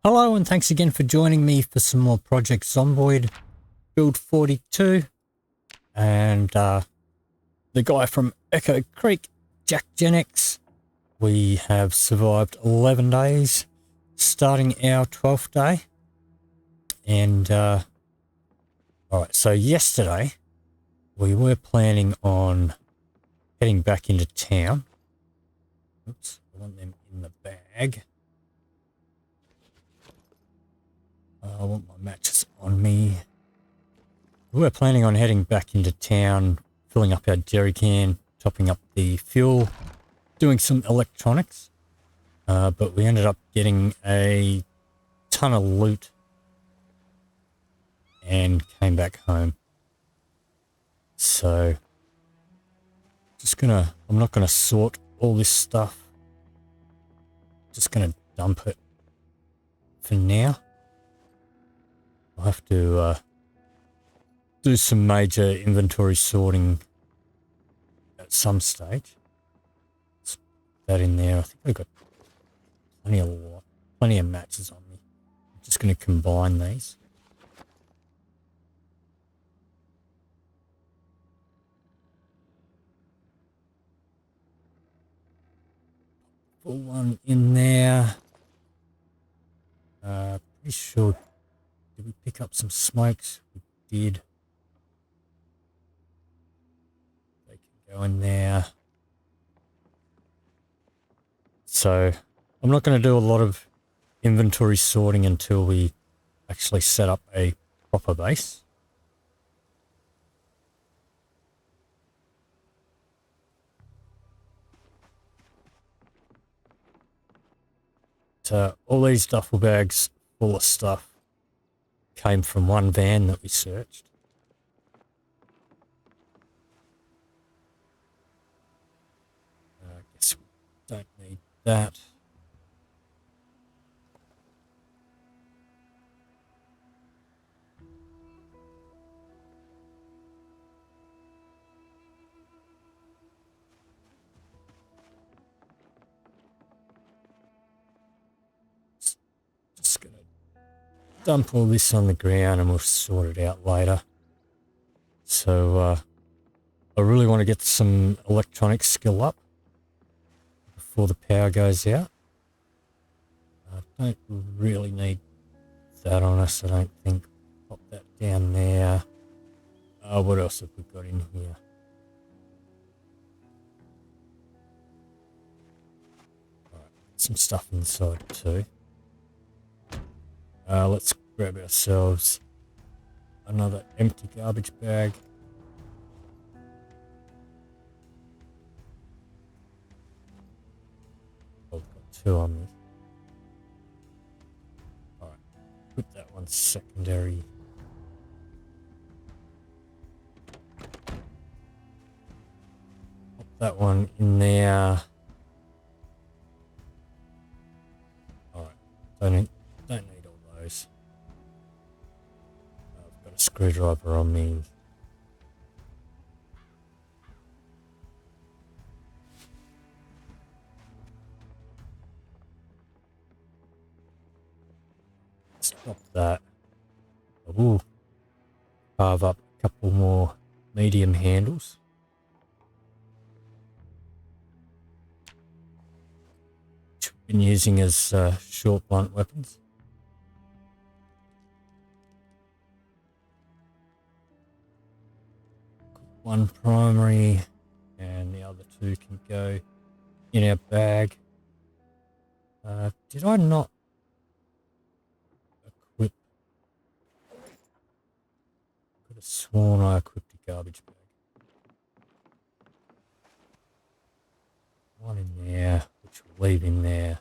Hello and thanks again for joining me for some more Project Zomboid build 42 and the guy from Echo Creek, Jack Genx. We have survived 11 days starting our 12th day and alright, so yesterday we were planning on heading back into town. Oops, I want them in the bag. I want my matches on me. We were planning on heading back into town, filling up our jerry can, topping up the fuel, doing some electronics. But we ended up getting a ton of loot and came back home. So, I'm not gonna sort all this stuff. Just gonna dump it for now. I'll have to do some major inventory sorting at some stage. Let's put that in there. I think I've got plenty of matches on me. I'm just going to combine these. Full one in there. Pretty sure. Did we pick up some smokes? We did. They can go in there. So I'm not going to do a lot of inventory sorting until we actually set up a proper base. So all these duffel bags full of stuff came from one van that we searched. I guess we don't need that. Just gonna dump all this on the ground and we'll sort it out later. So I really want to get some electronic skill up before the power goes out. I don't really need that on us, I don't think. Pop that down there. What else have we got in here? Alright, some stuff inside too. Let's grab ourselves another empty garbage bag. Oh, I've got two on me. Alright, put that one secondary. Pop that one in there. Alright, don't need all those. I've got a screwdriver on me. Stop that. I will carve up a couple more medium handles. Which we've been using as short blunt weapons. One primary and the other two can go in our bag. Did I not equip? Could have sworn I equipped a garbage bag. One in there, which we'll leave in there.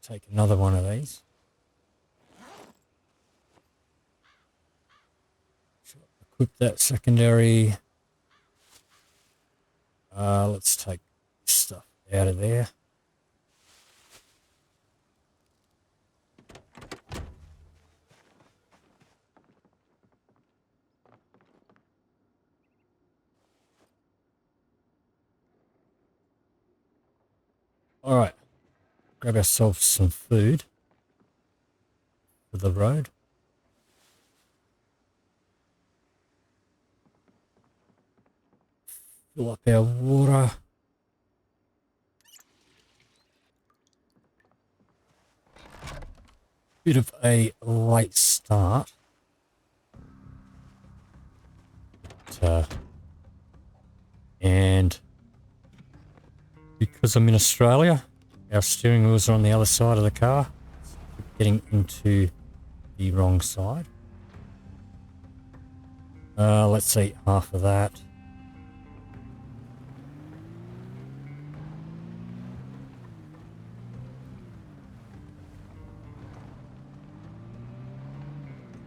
Take another one of these. Equip that secondary. Let's take this stuff out of there. Alright, grab ourselves some food for the road. Fill up our water. Bit of a late start. And because I'm in Australia, our steering wheels are on the other side of the car. So keep getting into the wrong side. Let's eat half of that.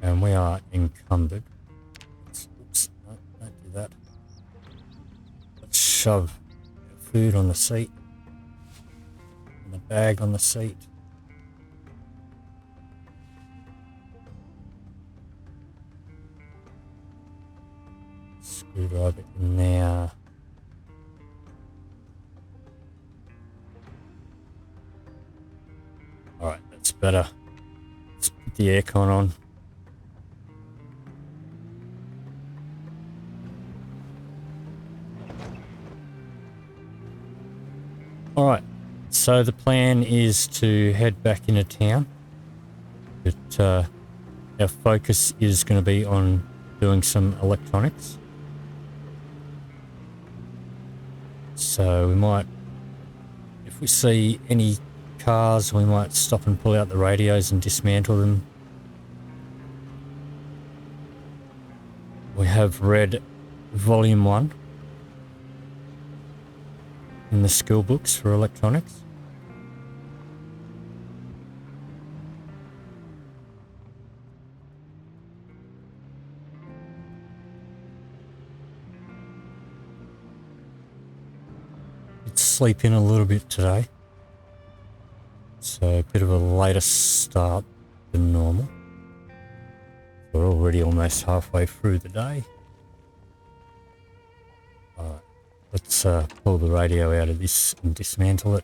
And we are encumbered. Oops, no, don't do that. Let's shove food on the seat. And the bag on the seat. Screwdriver in there. Alright, that's better. Let's put the aircon on. Alright, so the plan is to head back into town, but our focus is going to be on doing some electronics. So we might, if we see any cars, we might stop and pull out the radios and dismantle them. We have read Volume 1 in the school books for electronics. Let's sleep in a little bit today. So a bit of a later start than normal. We're already almost halfway through the day. Alright, let's pull the radio out of this and dismantle it.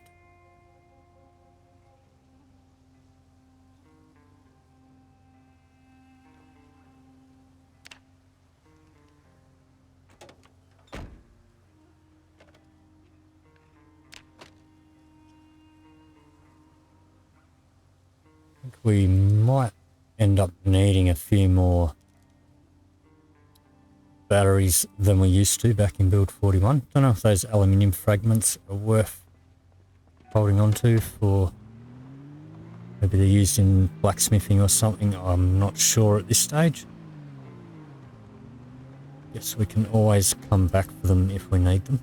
I think we might end up needing a few more batteries than we used to back in build 41. Don't know if those aluminium fragments are worth holding on to for, maybe they're used in blacksmithing or something. I'm not sure at this stage. Yes, we can always come back for them if we need them.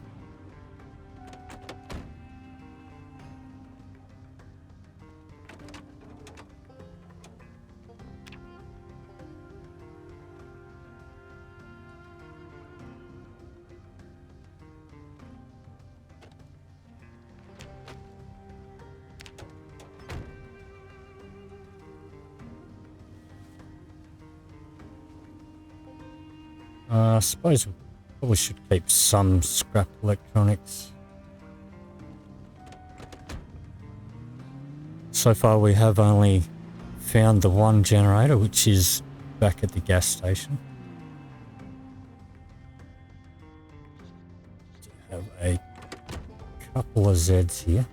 I suppose we probably should keep some scrap electronics. So far we have only found the one generator, which is back at the gas station. We have a couple of Zeds here.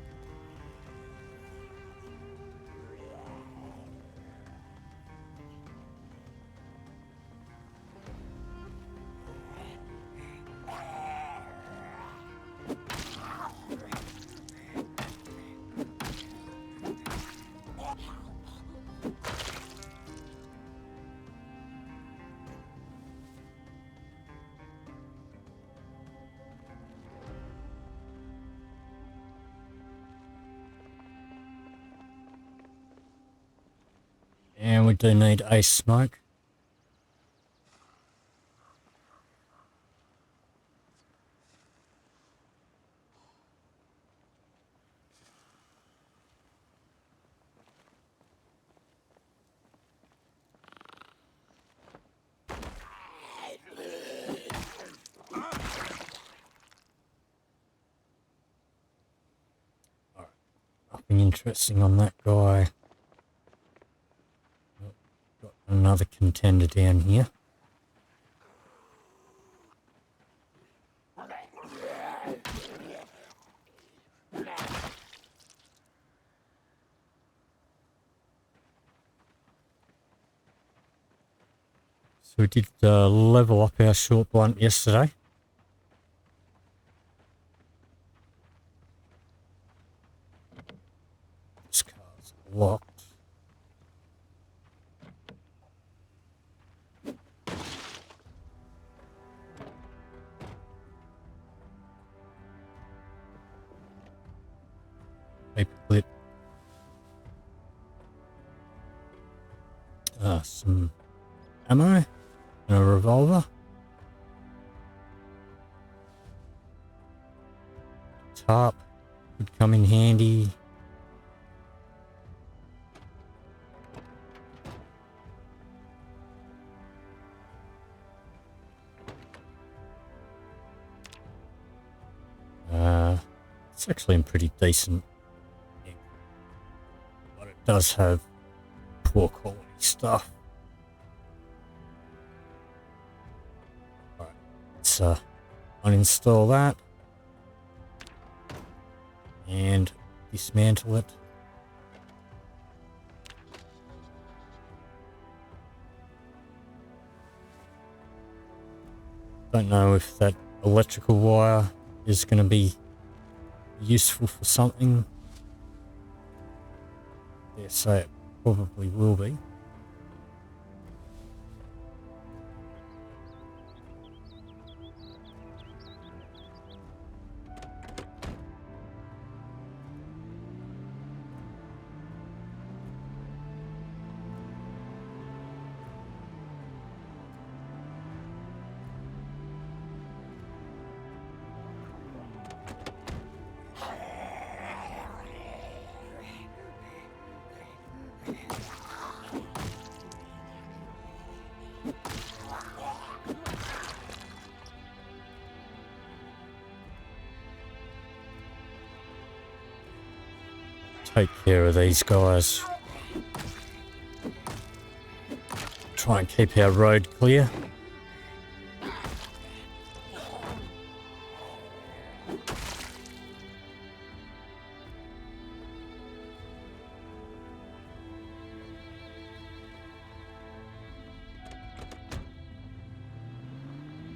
And we do need a smoke. Nothing interesting on that guy. Got another contender down here. So we did level up our short blunt yesterday. This car's locked. Paperclip. Some ammo and a revolver. Tarp would come in handy. It's actually in pretty decent nick, but it does have poor quality stuff. Alright, let's uninstall that and dismantle it. Don't know if that electrical wire is going to be useful for something. Dare say it probably will be. Take care of these guys. Try and keep our road clear.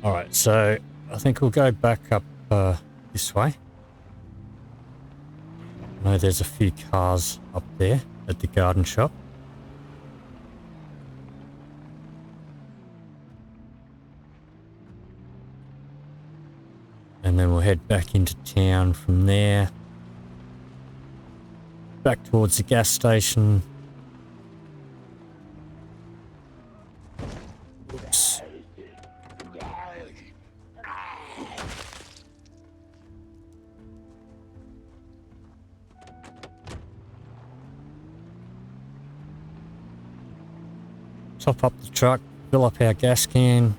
Alright, so I think we'll go back up this way. I know there's a few cars up there at the garden shop. And then we'll head back into town from there. Back towards the gas station. Oops. Top up the truck, fill up our gas can.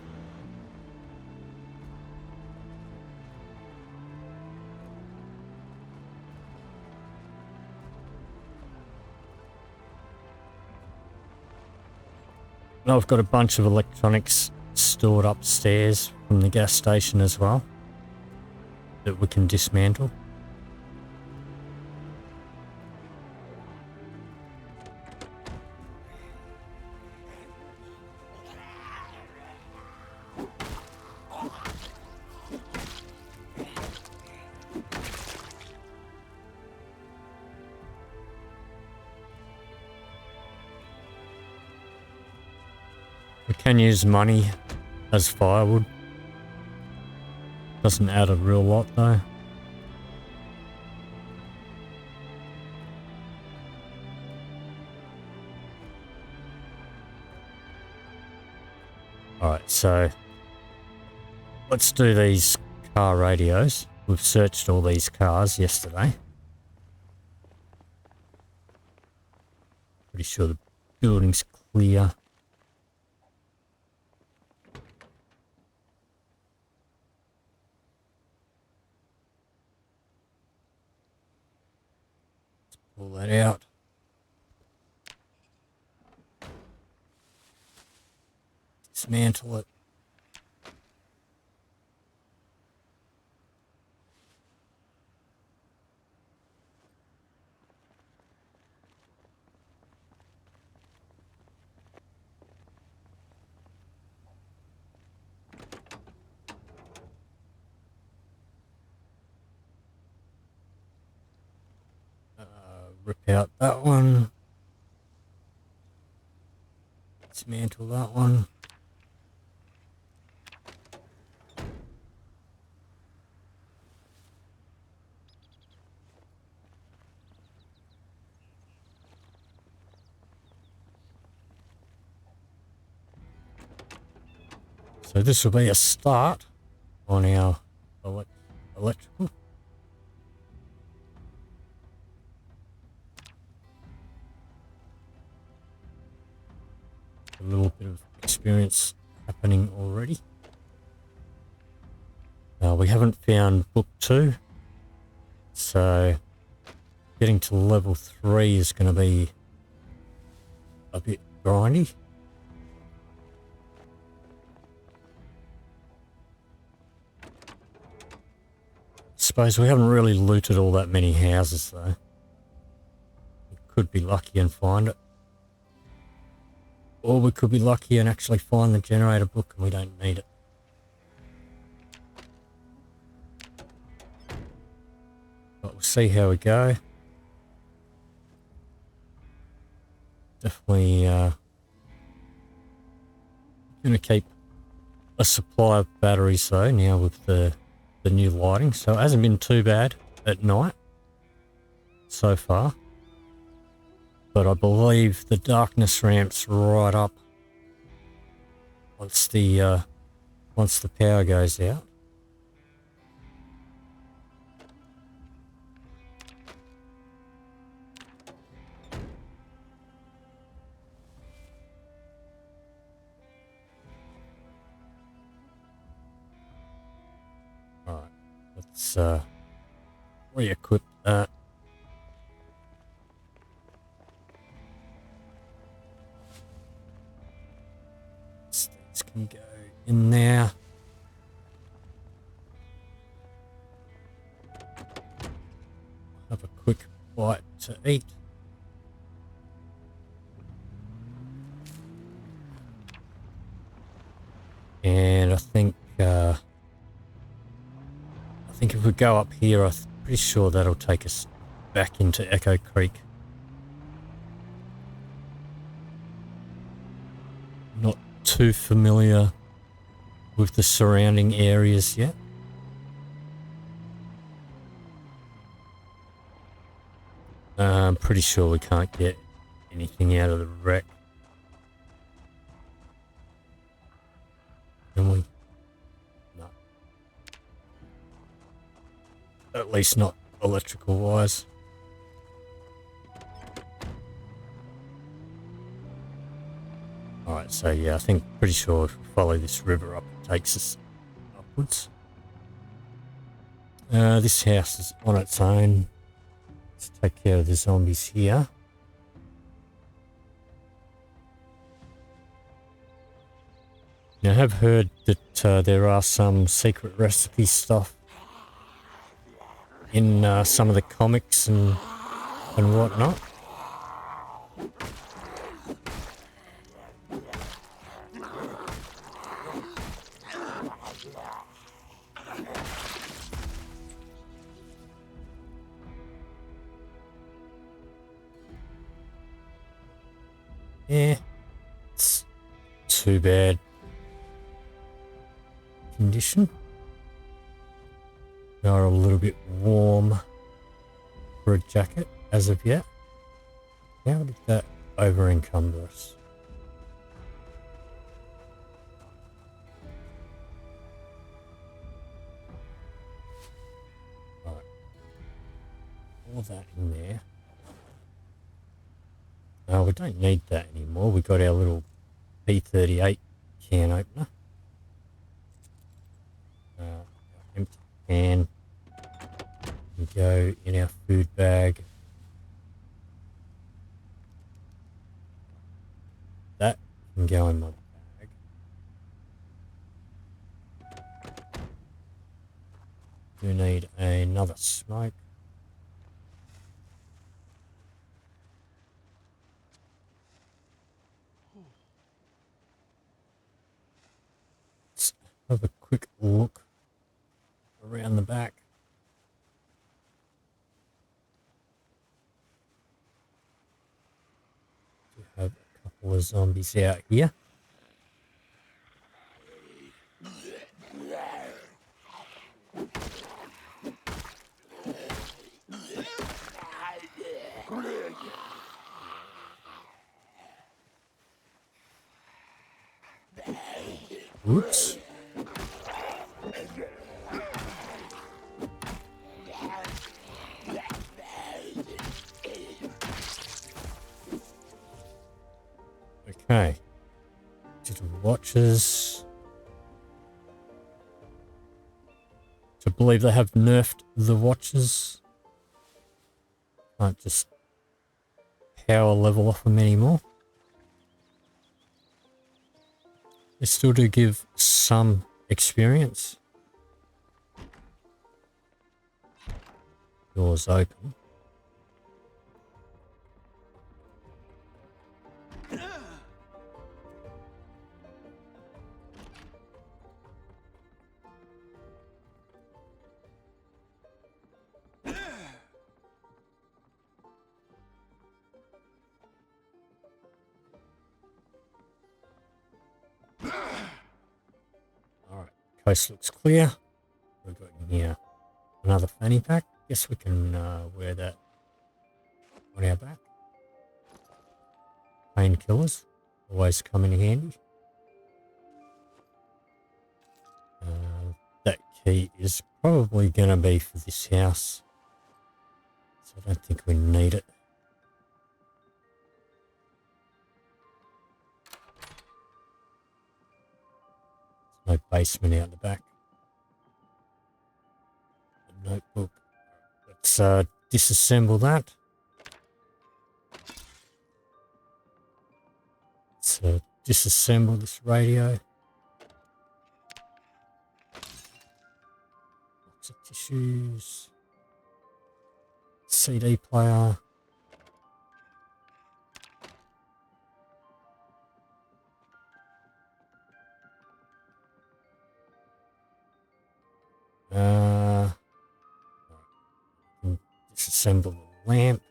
And I've got a bunch of electronics stored upstairs from the gas station as well that we can dismantle. We can use money as firewood. Doesn't add a real lot though. Alright, so let's do these car radios. We've searched all these cars yesterday. Pretty sure the building's clear. Pull that out. Dismantle it. Rip out that one. Dismantle that one. So this will be a start on our electrical. A little bit of experience happening already. We haven't found book 2, so getting to level 3 is going to be a bit grindy. Suppose we haven't really looted all that many houses though. We could be lucky and find it. Or we could be lucky and actually find the generator book and we don't need it. But we'll see how we go. Definitely going to keep a supply of batteries though now with the new lighting. So it hasn't been too bad at night so far. But I believe the darkness ramps right up once the power goes out. All right, let's re-equip that. These can go in there. Have a quick bite to eat. And I think if we go up here, I'm pretty sure that'll take us back into Echo Creek. Not too familiar with the surrounding areas yet. I'm pretty sure we can't get anything out of the wreck. Can we? No. At least not electrical wise. Alright, so yeah, I think pretty sure if we follow this river up, it takes us upwards. This house is on its own. Let's take care of the zombies here. Now, I have heard that there are some secret recipe stuff in some of the comics and whatnot. Yeah, it's too bad condition. They are a little bit warm for a jacket as of yet. How did that over encumber us? Alright. All that in there. Oh, we don't need that anymore. We've got our little P38 can opener. Empty can. We go in our food bag. can go in my bag. Do need another smoke. Let's have a quick look around the back. We have a couple of zombies out here. Oops. Okay. Digital watches. I believe they have nerfed the watches. Can't just power level off them anymore. They still do give some experience. Doors open. Alright, coast looks clear. We've got in here another fanny pack. Guess we can wear that on our back. Painkillers always come in handy. That key is probably going to be for this house, so I don't think we need it. There's no basement out the back. A notebook. Let's disassemble that. Let's disassemble this radio. Lots of tissues. CD player. Disassemble the lamp.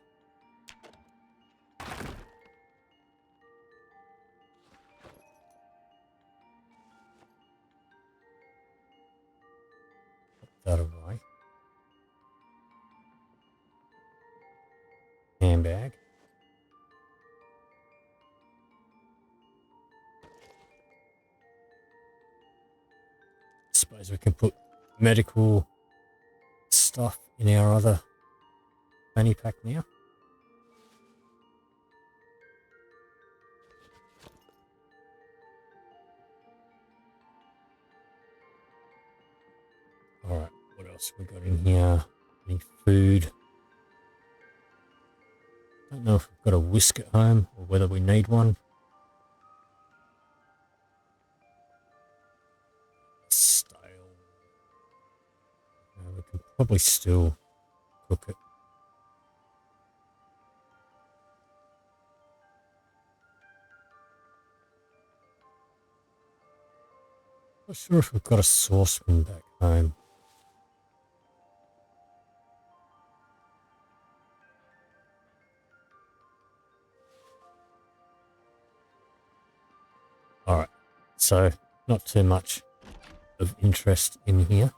Put that away. Handbag. Suppose we can put medical stuff in our other fanny pack now. Alright, what else we got in here? Any food? Don't know if we've got a whisk at home or whether we need one. Stale. We could probably still cook it. Not sure if we've got a saucepan back home. Alright, so not too much of interest in here.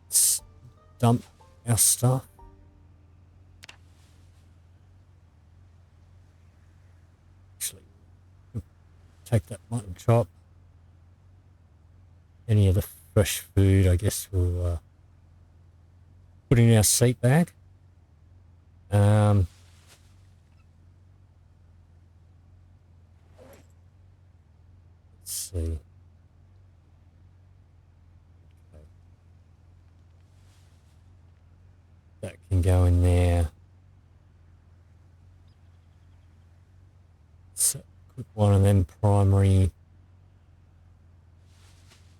Let's dump our stuff. Actually, take that mutton chop. Any of the fresh food, I guess we'll put in our seat bag. Let's see. Okay. That can go in there. So quick one of them primary.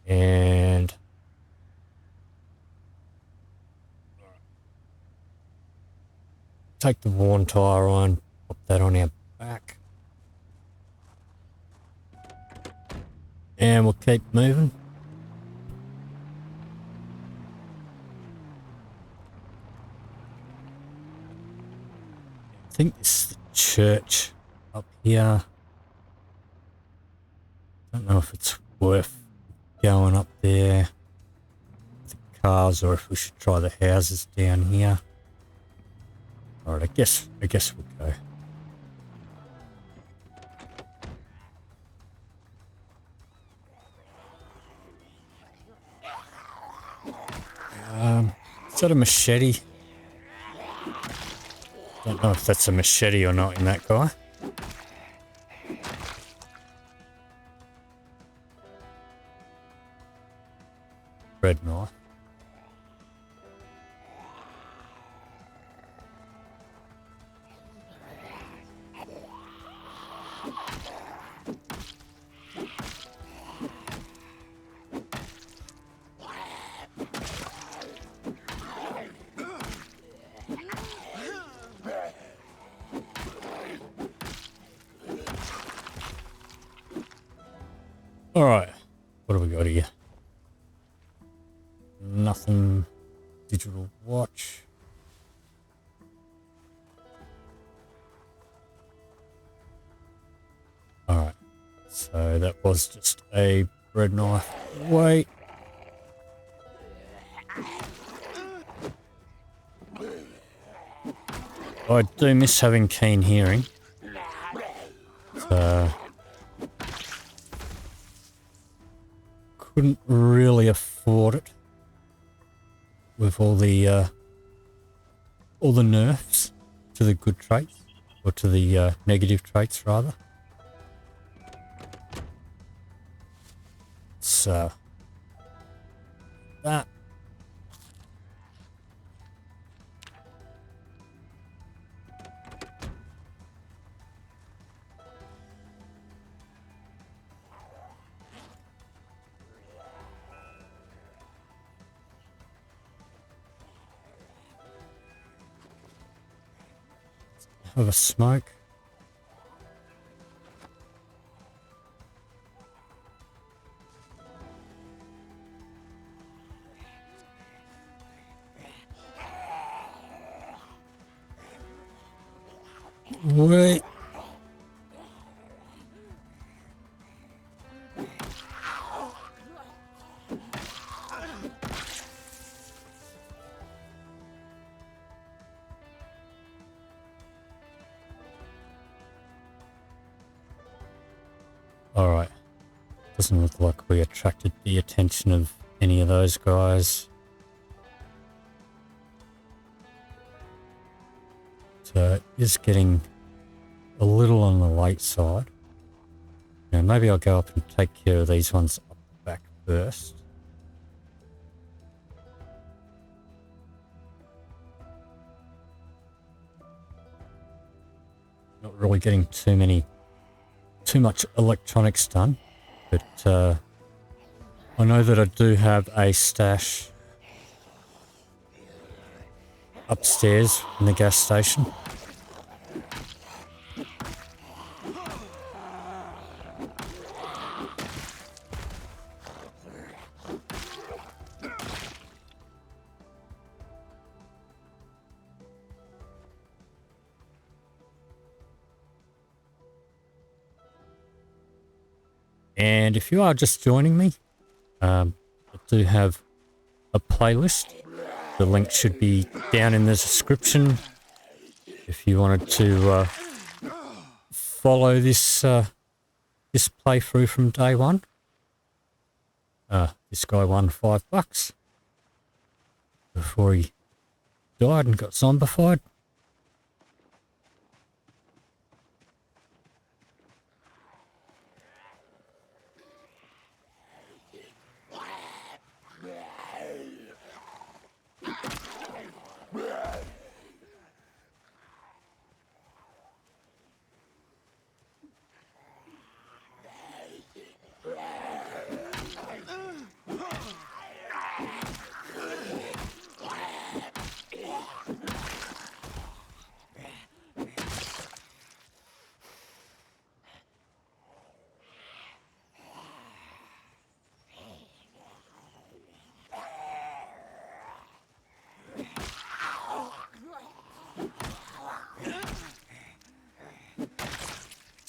And take the worn tire on, pop that on our back. And we'll keep moving. I think this is the church up here. Don't know if it's worth going up there with the cars or if we should try the houses down here. Alright, I guess we'll go. Is that a machete? Don't know if that's a machete or not in that guy. Bread knife. Alright, what have we got here? Nothing. Digital watch. Alright, so that was just a bread knife. Wait. I do miss having keen hearing. So couldn't really afford it with all the nerfs to the good traits, or to the negative traits rather. So that. Have a smoke. Wait. Alright. Doesn't look like we attracted the attention of any of those guys. So it is getting a little on the late side. Now maybe I'll go up and take care of these ones up the back first. Not really getting too much electronics done, but I know that I do have a stash upstairs in the gas station. And if you are just joining me, I do have a playlist. The link should be down in the description if you wanted to follow this this playthrough from day one. This guy won $5 before he died and got zombified.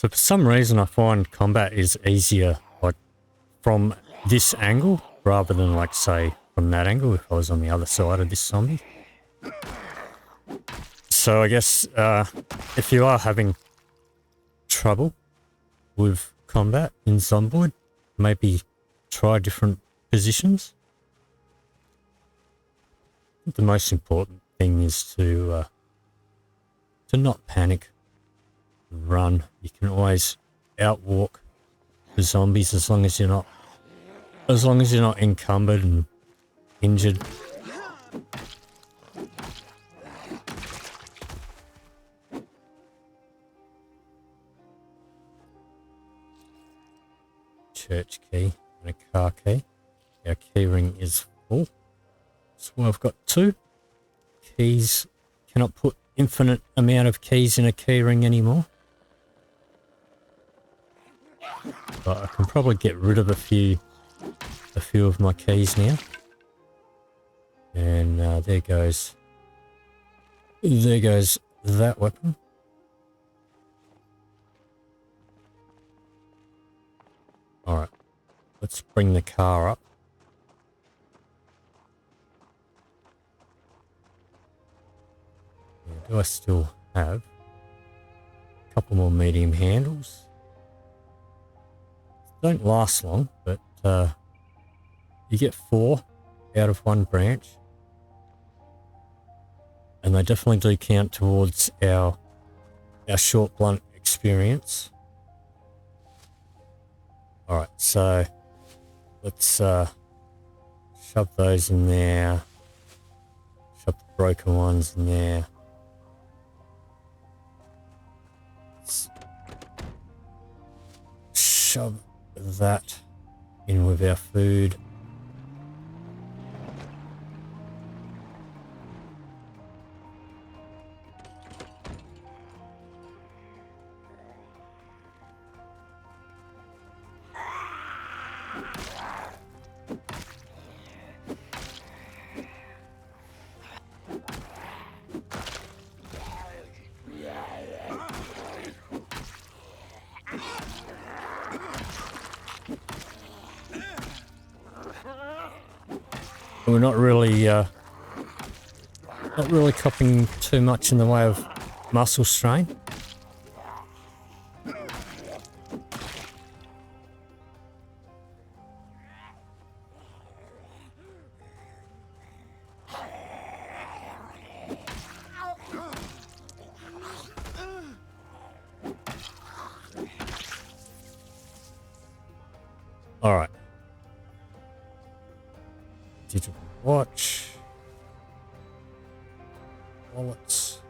So for some reason I find combat is easier like from this angle rather than like say from that angle if I was on the other side of this zombie. So I guess if you are having trouble with combat in Zomboid, maybe try different positions. The most important thing is to not panic, run. You can always outwalk the zombies as long as you're not encumbered and injured. Church key and a car key. Our key ring is full. So I've got 2 keys. Cannot put infinite amount of keys in a key ring anymore. But I can probably get rid of a few of my keys now. And there goes that weapon. Alright, let's bring the car up. Do I still have a couple more medium handles? Don't last long, but you get 4 out of 1 branch. And they definitely do count towards our short blunt experience. Alright, so let's shove those in there. Shove the broken ones in there. Let's shove that in with our food. We're not really copping too much in the way of muscle strain. All right. Digital watch. Wallets.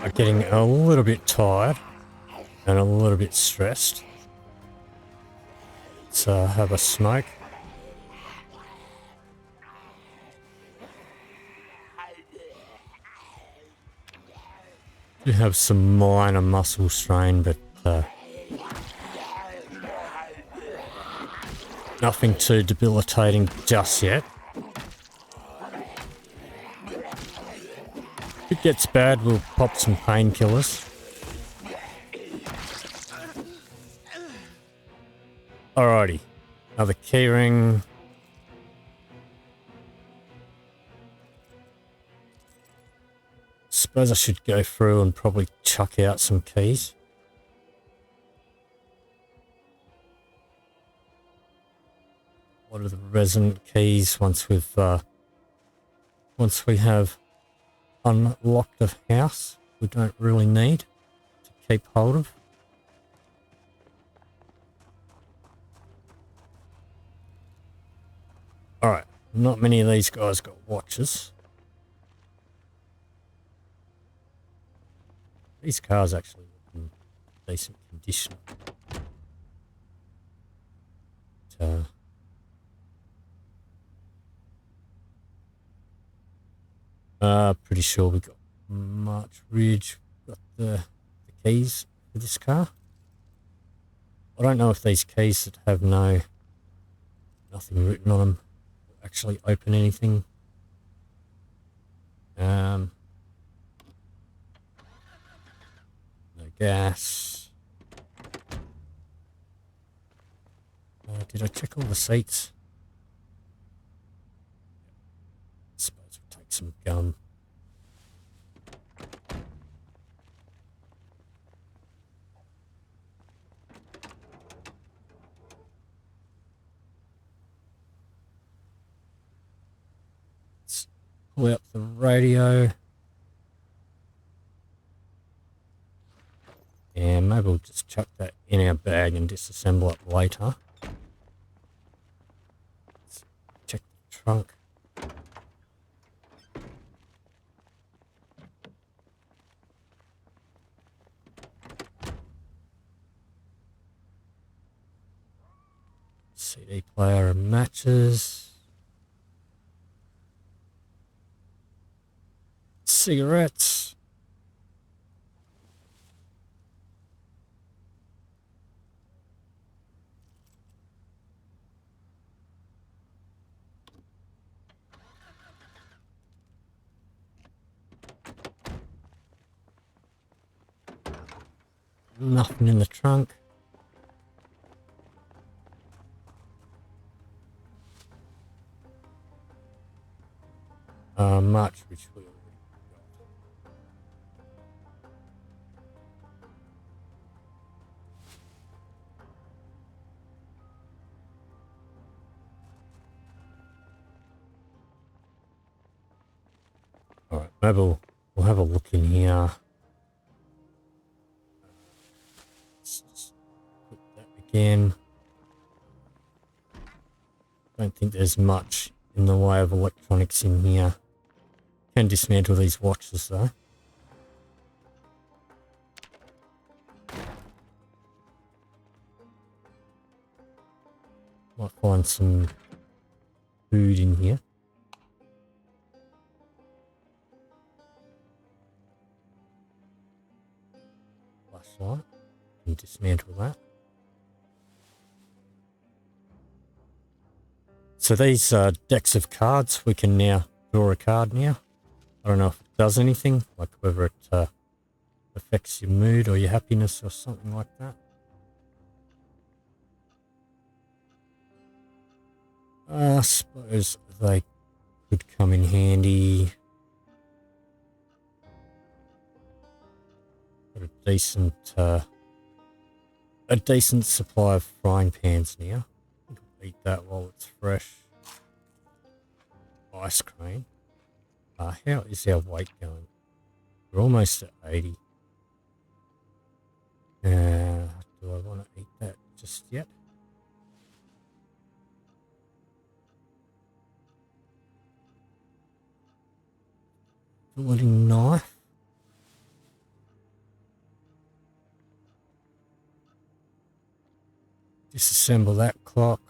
I'm getting a little bit tired and a little bit stressed. Let's have a smoke. You have some minor muscle strain, but nothing too debilitating just yet. If it gets bad, we'll pop some painkillers. Alrighty, another keyring. Suppose I should go through and probably chuck out some keys. What are the resident keys once we have unlocked a house we don't really need to keep hold of? Alright, not many of these guys got watches. These cars actually look in decent condition. Pretty sure we got March Ridge, got the keys for this car. I don't know if these keys that have nothing written on them will actually open anything. No gas. Did I check all the seats? I suppose we'll take some gum. Let's pull out the radio. And maybe we'll just chuck that in our bag and disassemble it later. Let's check the trunk. CD player and matches. Cigarettes. Nothing in the trunk. March, which we already got. Alright, maybe we'll have a look in here. Let's just put that again. Don't think there's much in the way of electronics in here. Can dismantle these watches though. Might find some food in here. Flashlight. Can dismantle that. So these decks of cards, we can now draw a card now. I don't know if it does anything, like whether it affects your mood or your happiness or something like that. I suppose they could come in handy. Got a decent supply of frying pans now. I think I'll eat that while it's fresh. Ice cream. How is our weight going? We're almost at 80. Do I want to eat that just yet? Dueling knife. Disassemble that clock.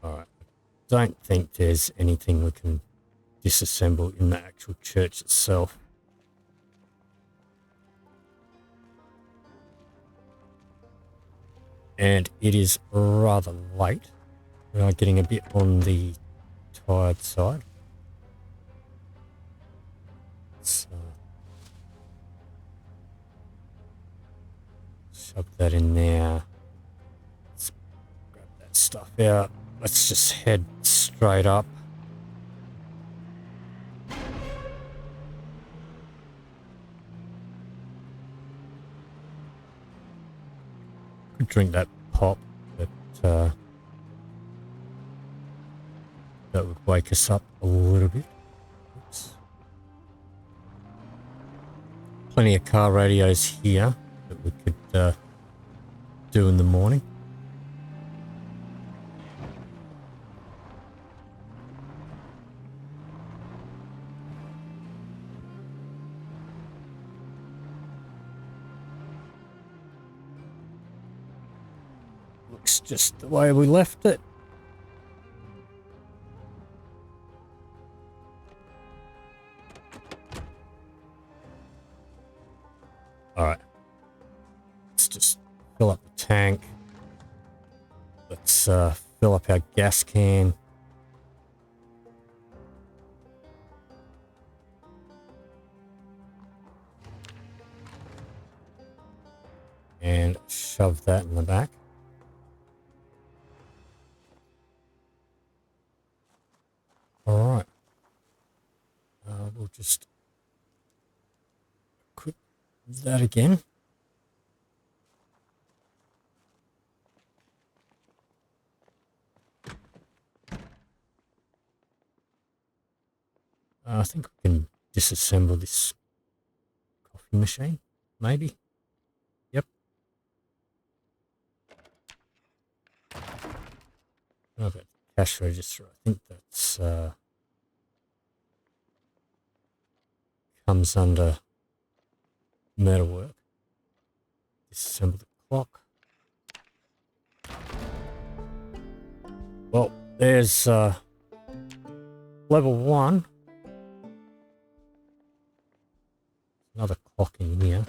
Alright, don't think there's anything we can disassemble in the actual church itself. And it is rather late. We are getting a bit on the tired side. Let's shove that in there. Let's grab that stuff out. Let's just head straight up. Could drink that pop, but that would wake us up a little bit. Oops. Plenty of car radios here that we could do in the morning. Looks just the way we left it. Alright. Let's just fill up the tank. Let's fill up our gas can. And shove that in the back. Alright. We'll just equip that again. I think we can disassemble this coffee machine, maybe. Yep. How about the cash register? I think that's comes under metalwork. Disassemble the clock. Well, there's level 1. Another clock in here.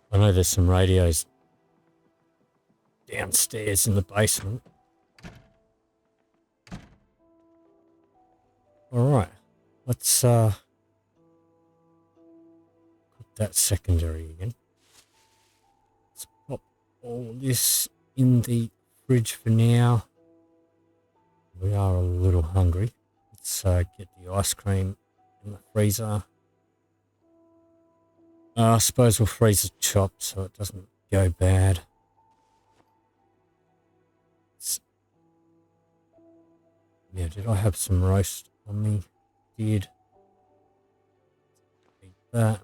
I know there's some radios downstairs in the basement. Alright, let's put that secondary again. Let's pop all this in the fridge for now. We are a little hungry. Let's get the ice cream in the freezer. I suppose we'll freeze the chop so it doesn't go bad. Yeah, did I have some roast on me? Did. Eat that.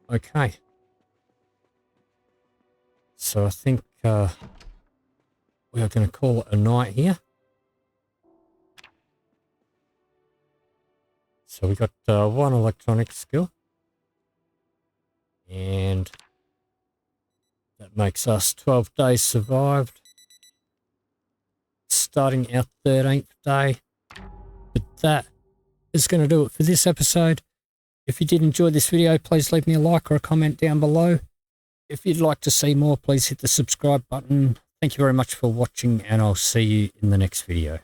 Okay. So I think we are going to call it a night here. So we got 1 electronic skill. And that makes us 12 days survived. Starting our 13th day. But that is going to do it for this episode. If you did enjoy this video, please leave me a like or a comment down below. If you'd like to see more, please hit the subscribe button. Thank you very much for watching, and I'll see you in the next video.